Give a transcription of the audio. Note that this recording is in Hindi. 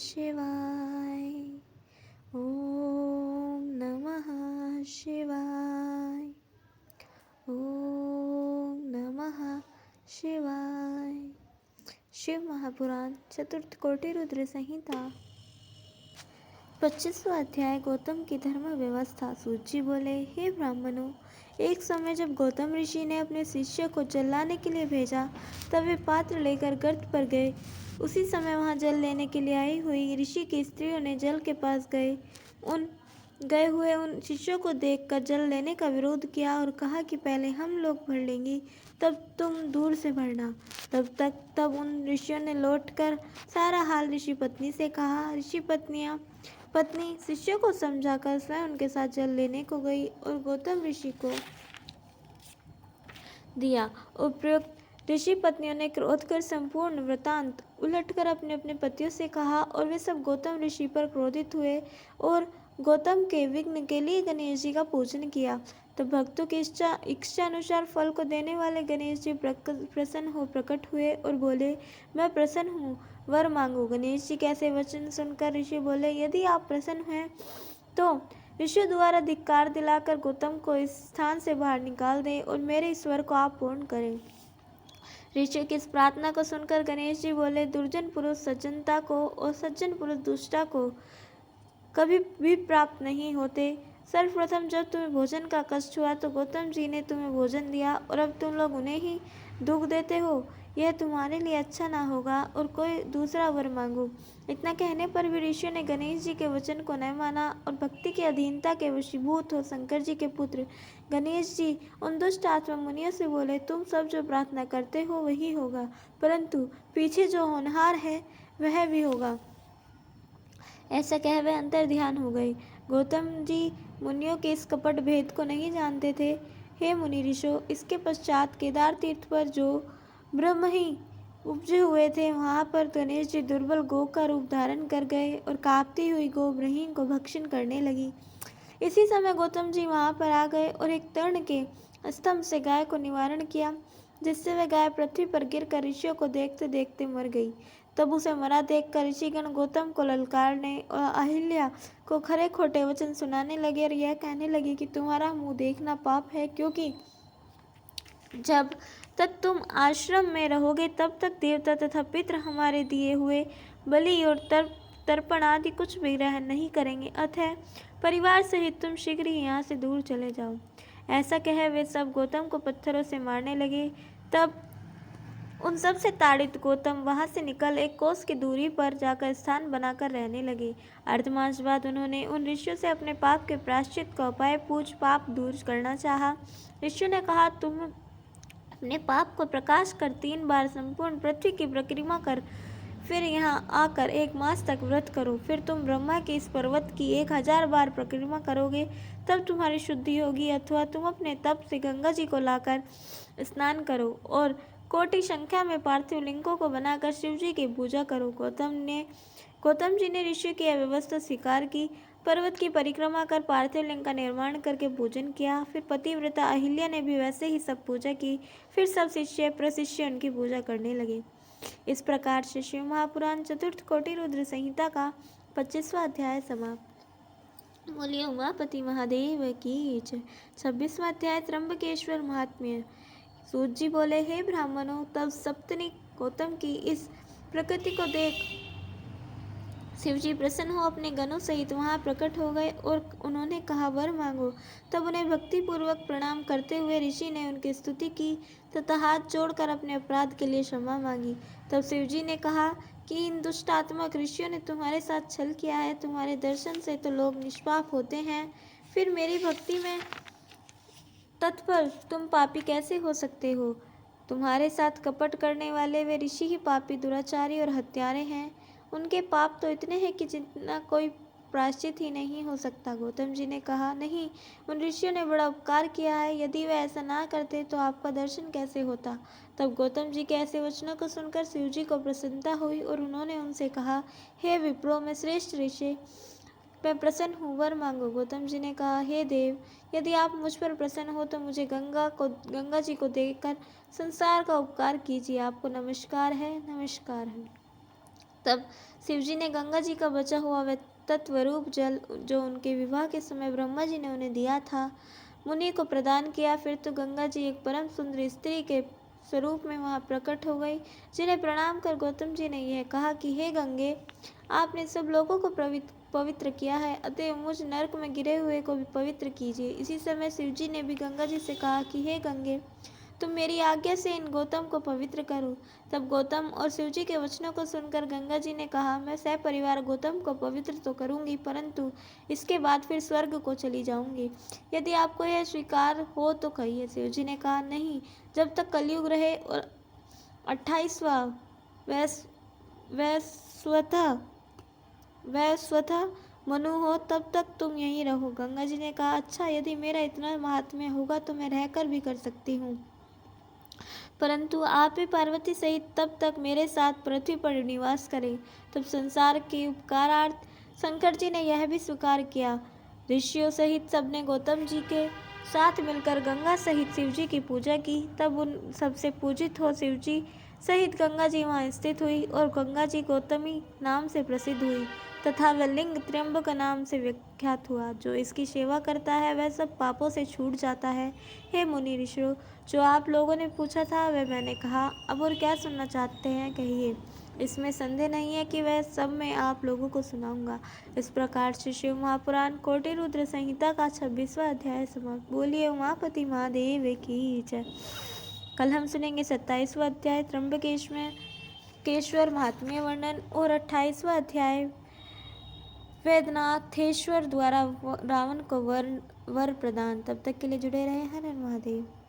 शिवाय। ओम नमः शिवाय। ओम नमः शिवाय। शिव महापुराण चतुर्थ कोटि रुद्र संहिता 25वां अध्याय। गौतम की धर्म व्यवस्था। सूत जी बोले, हे ब्राह्मणों, एक समय जब गौतम ऋषि ने अपने शिष्य को जल लाने के लिए भेजा, तब वे पात्र लेकर गर्त पर गए। उसी समय वहां जल लेने के लिए आई हुई ऋषि की स्त्रियों ने जल के पास गए हुए उन शिष्यों को देखकर जल लेने का विरोध किया और कहा कि पहले हम लोग भर लेंगी, तब तुम दूर से भरना। तब उन ऋषियों ने लौटकर सारा हाल ऋषि पत्नी से कहा। ऋषि पत्नी शिष्यों को समझाकर स्वयं उनके साथ जल लेने को गई और गौतम ऋषि को दिया। उपयुक्त ऋषि पत्नियों ने क्रोध कर संपूर्ण वृतांत उलटकर अपने अपने पतियों से कहा और वे सब गौतम ऋषि पर क्रोधित हुए और गौतम के विघ्न के लिए गणेश जी का पूजन किया। तब भक्तों की इच्छा अनुसार फल को देने वाले गणेश जी प्रसन्न हो प्रकट हुए और बोले, मैं प्रसन्न हूँ, वर मांगो। गणेश जी कैसे वचन सुनकर ऋषि बोले, यदि आप प्रसन्न हैं तो ऋषि द्वारा धिक्कार दिलाकर गौतम को इस स्थान से बाहर निकाल दें और मेरे ईश्वर को आप पूर्ण करें। ऋषि की इस प्रार्थना को सुनकर गणेश जी बोले, दुर्जन पुरुष सज्जनता को और सज्जन पुरुष दुष्टता को कभी भी प्राप्त नहीं होते। सर्वप्रथम जब तुम्हें भोजन का कष्ट हुआ तो गौतम जी ने तुम्हें भोजन दिया और अब तुम लोग उन्हें ही दुख देते हो। यह तुम्हारे लिए अच्छा ना होगा और कोई दूसरा वर मांगो। इतना कहने पर भी ऋषियों ने गणेश जी के वचन को न माना और भक्ति की अधीनता के वशीभूत हो शंकर जी के पुत्र गणेश जी उन दुष्ट आत्मा मुनियों से बोले, तुम सब जो प्रार्थना करते हो वही होगा, परंतु पीछे जो होनहार है वह भी होगा। ऐसा कह वे अंतर ध्यान हो गए। गौतम जी मुनियों के इस कपट भेद को नहीं जानते थे। हे मुनि ऋषो, इसके पश्चात केदार तीर्थ पर जो ब्रह्म ही उपजे हुए थे, वहां पर गणेश जी दुर्बल गौ का रूप धारण कर गए और कांपती हुई गौ ब्रहीन को भक्षण करने लगी। इसी समय गौतम जी वहां पर आ गए और एक तर्ण के स्तंभ से गाय को निवारण किया, जिससे वह गाय पृथ्वी पर गिरकर ऋषियों को देखते देखते मर गई। तब उसे मरा देखकर ऋषिगण गौतम को ललकारने और अहिल्या को खरे खोटे वचन सुनाने लगे और यह कहने लगे कि तुम्हारा मुंह देखना पाप है, क्योंकि जब तक तुम आश्रम में रहोगे तब तक देवता तथा पितृ हमारे दिए हुए बलि और तर्पण आदि कुछ भी ग्रहण नहीं करेंगे। अतः परिवार सहित तुम शीघ्र ही यहाँ से दूर चले जाओ। ऐसा कहे वे सब गौतम को पत्थरों से मारने लगे। तब उन सब से ताड़ित गौतम वहां से निकल एक कोस की दूरी पर जाकर स्थान बनाकर रहने लगे। अर्धमास बाद उन्होंने उन ऋषियों से अपने पाप के प्रायश्चित का उपाय पूछ पाप दूर करना चाहा। ऋषियों ने कहा, तुम अपने पाप को प्रकाश कर 3 बार संपूर्ण पृथ्वी की परिक्रमा कर फिर यहाँ आकर 1 मास तक व्रत करो। फिर तुम ब्रह्मा के इस पर्वत की 1000 बार परिक्रमा करोगे, तब तुम्हारी शुद्धि होगी। अथवा तुम अपने तप से गंगा जी को लाकर स्नान करो और कोटि संख्या में पार्थिव लिंगों को बनाकर शिव जी की पूजा करो। गौतम जी ने ऋषि की यह व्यवस्था स्वीकार की। पर्वत की परिक्रमा कर पार्थिव लिंग का निर्माण करके पूजन किया। फिर पतिव्रता अहिल्या ने भी वैसे ही सब पूजा की। फिर सब शिष्य प्रशिष्य उनकी पूजा करने लगे। इस प्रकार से शिव महापुराण चतुर्थ कोटि रुद्र संहिता का 25वां अध्याय समाप्त। बोलिए उमापति महादेव की जय। 26वां अध्याय त्र्यंबकेश्वर महात्म्य। सूत जी बोले, हे ब्राह्मणों, तब सप्तनिक गौतम की इस प्रकृति को देख शिवजी प्रसन्न हो अपने गणों सहित वहां प्रकट हो गए और उन्होंने कहा, वर मांगो। तब उन्हें भक्ति पूर्वक प्रणाम करते हुए ऋषि ने उनकी स्तुति की तथा हाथ जोड़कर अपने अपराध के लिए क्षमा मांगी। तब शिवजी ने कहा कि इन दुष्टात्मक ऋषियों ने तुम्हारे साथ छल किया है। तुम्हारे दर्शन से तो लोग निष्पाप होते हैं, फिर मेरी भक्ति में तत्पर तुम पापी कैसे हो सकते हो। तुम्हारे साथ कपट करने वाले वे ऋषि ही पापी, दुराचारी और हत्यारे हैं। उनके पाप तो इतने हैं कि जितना कोई प्रायश्चित ही नहीं हो सकता। गौतम जी ने कहा, नहीं, उन ऋषियों ने बड़ा उपकार किया है। यदि वे ऐसा ना करते तो आपका दर्शन कैसे होता। तब गौतम जी के ऐसे वचनों को सुनकर शिव जी को प्रसन्नता हुई और उन्होंने उनसे कहा, हे विप्रो, मैं श्रेष्ठ ऋषि, मैं प्रसन्न हूँ, वर मांगो। गौतम जी ने कहा, हे देव, यदि आप मुझ पर प्रसन्न हो तो मुझे गंगा जी को देकर संसार का उपकार कीजिए। आपको नमस्कार है, नमस्कार है। तब शिवजी ने गंगा जी का बचा हुआ वह तत्वरूप जल जो उनके विवाह के समय ब्रह्मा जी ने उन्हें दिया था मुनि को प्रदान किया। फिर तो गंगा जी एक परम सुंदर स्त्री के स्वरूप में वहां प्रकट हो गई, जिन्हें प्रणाम कर गौतम जी ने यह कहा कि हे गंगे, आपने सब लोगों को पवित्र किया है, अतः मुझ नरक में गिरे हुए को भी पवित्र कीजिए। इसी समय शिवजी ने भी गंगा जी से कहा कि हे गंगे, तुम मेरी आज्ञा से इन गौतम को पवित्र करो। तब गौतम और शिवजी के वचनों को सुनकर गंगा जी ने कहा, मैं सपरिवार गौतम को पवित्र तो करूंगी, परंतु इसके बाद फिर स्वर्ग को चली जाऊंगी। यदि आपको यह स्वीकार हो तो कहिए। शिवजी ने कहा, नहीं, जब तक कलयुग रहे और 28वां वैवस्वत मनु हो तब तक तुम यहीं रहो। गंगा जी ने कहा, अच्छा, यदि मेरा इतना महात्म्य होगा तो मैं रहकर भी कर सकती हूँ, परंतु आप ही पार्वती सहित तब तक मेरे साथ पृथ्वी पर निवास करें। तब संसार के उपकारार्थ शंकर जी ने यह भी स्वीकार किया। ऋषियों सहित सबने गौतम जी के साथ मिलकर गंगा सहित शिवजी की पूजा की। तब उन सबसे पूजित हो शिवजी सहित गंगा जी वहाँ स्थित हुई और गंगा जी गौतमी नाम से प्रसिद्ध हुई तथा वह लिंग त्र्यंबक नाम से विख्यात हुआ। जो इसकी सेवा करता है वह सब पापों से छूट जाता है। हे मुनि ऋषियों, जो आप लोगों ने पूछा था वह मैंने कहा। अब और क्या सुनना चाहते हैं, कहिए। इसमें संदेह नहीं है कि वह सब मैं आप लोगों को सुनाऊंगा। इस प्रकार से शिव महापुराण कोटि रुद्र संहिता का 26वां अध्याय समाप्त। बोलिए उमापति महादेव की जय। कल हम सुनेंगे 27वां अध्याय त्र्यंबकेश्वर महात्म्य वर्णन और 28वां अध्याय वेदनाथेश्वर द्वारा रावण को वर प्रदान। तब तक के लिए जुड़े रहे। हर हर महादेव।